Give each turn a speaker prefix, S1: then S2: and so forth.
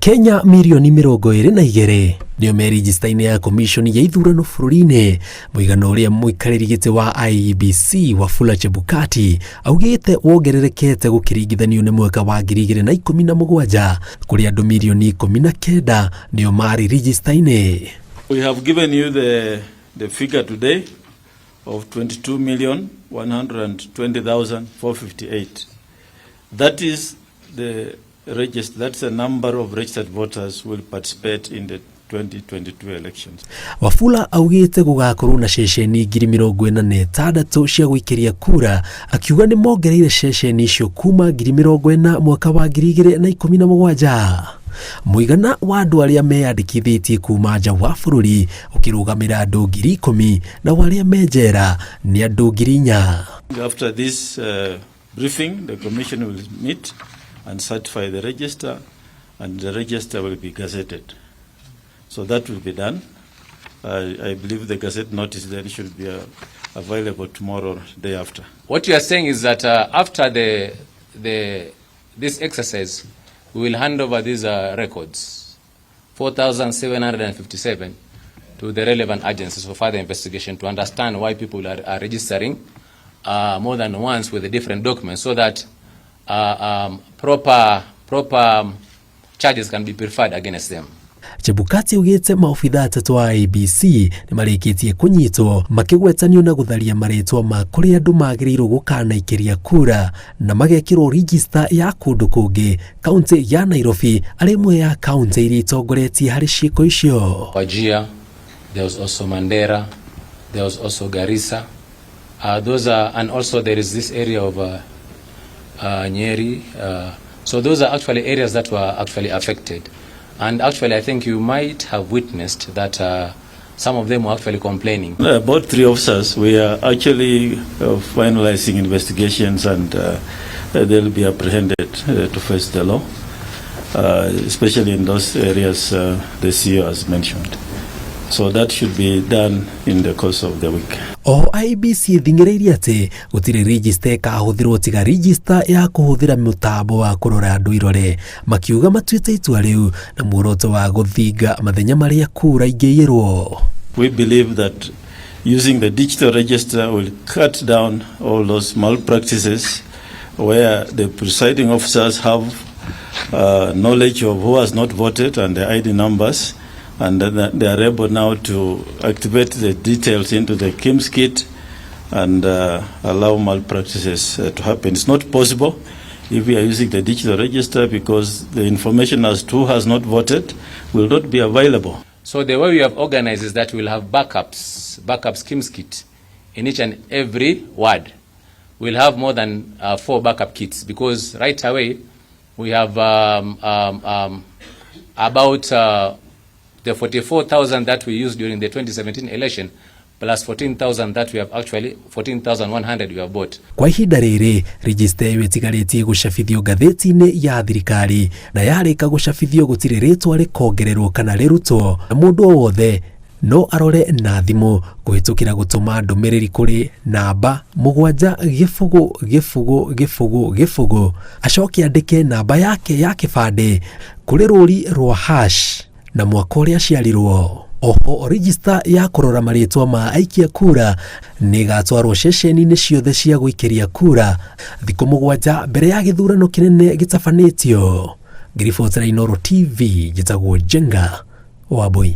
S1: Kenya milioni 22 nĩo me rĩnjĩsta-inĩ ya komishoni ya ithurano bũrũri-inĩ. Mũigana ũrĩa mũikarĩri gĩtĩ wa IEBC Wafula Chebukati augĩte wongererekete gũkĩringithanio na mwaka wa 2017 kũrĩ andũ milioni 19 nĩo marĩ rĩnjĩsta-inĩ.
S2: We have given you the figure today of 22,120,458. That is that's the number of registered voters who will participate in the 2022 elections.
S1: Wafula augĩte gũgakorwo na ceceni 46,000 cia gũikĩria kura, akiuga nĩ mongereire ceceni icio kuma 40,000 mwaka wa 2017. Mũigana wa andũ arĩa meyandĩkithĩtie kuma nja wa bũrũri ũkĩrũgamĩra andũ 10,000 na arĩa menjera nĩ andũ 4,000.
S2: After this briefing, the commission will meet and certify the register, and the register will be gazetted. So that will be done. I believe the gazette notice then should be available tomorrow or day after.
S3: What you are saying is that after this exercise, we will hand over these records, 4,757, to the relevant agencies for further investigation to understand why people are registering more than once with the different documents, so that proper charges can be preferred against them.
S1: Chebukati augĩte maofitha atatũ a IEBC nĩ marĩkĩtie kũnyitwo makĩgwetanio na gũtharia marĩtwa ma kũrĩa andũ magĩrĩirwo gũkanaikĩria kura na magekĩrwo rĩnjĩsta ya kũndũ kũngĩ kaunti ya Nairobi arĩ imwe ya kaunti iria itongoretie harĩ ciĩko icio.
S3: Wajir, there was also Mandera, there was also Garissa. And also there is this area of Nyeri. So those are actually areas that were actually affected. And actually, I think you might have witnessed that some of them were actually complaining.
S2: About 3 officers, we are actually finalizing investigations, and they'll be apprehended to face the law, especially in those areas the CEO has mentioned. So that should be done in the course of the week.
S1: IEBC thingĩrĩirie atĩ gũtirĩ rĩnjĩsta ĩkahũthĩrwo tiga rĩnjĩsta ya kũhũthĩra mũtambo wa kũrora andũ irore, makiuga matuĩte itua rĩu na muoroto wa gũthinga mathenya marĩa kura ingĩiyĩrwo.
S2: We believe that using the digital register will cut down all those malpractices where the presiding officers have knowledge of who has not voted and the ID numbers, and they are able now to activate the details into the KIMS kit and allow malpractices to happen. It's not possible if we are using the digital register, because the information as to who has not voted will not be available.
S3: So the way we have organized is that we'll have backups KIMS kit in each and every ward. We'll have more than 4 backup kits, because right away we have about the 44,000 that we used during the 2017 election, plus 14,000 that we have actually 14,100 we have bought.
S1: Kwa ihinda rĩrĩ rĩnjĩsta ĩyo ĩtigarĩtie gũcabithio ngathĩti-inĩ ya thirikari, na yarĩka gũcabithio gũtirĩ rĩtwa rĩkongererwo kana rĩrutwo, na mũndũ o wothe no arore na thimũ kũhĩtũkĩra gũtũma ndũmĩrĩri kũrĩ namba 7000000 acoke andĩke namba yake ya kĩbandĩ kũrĩ rũri rwa hash na mwaka ũrĩa aciarirwo. Oho rĩnjĩsta ya kũrora marĩtwa ma aikia kura nĩ ĩgatwarwo ceceni-inĩ ciothe cia gũikĩria kura thikũ 7 mbere ya gĩthurano kĩnene gĩtabanĩtio. Ngĩribotera Inooro TV, njĩtagwo Jenga Wambui.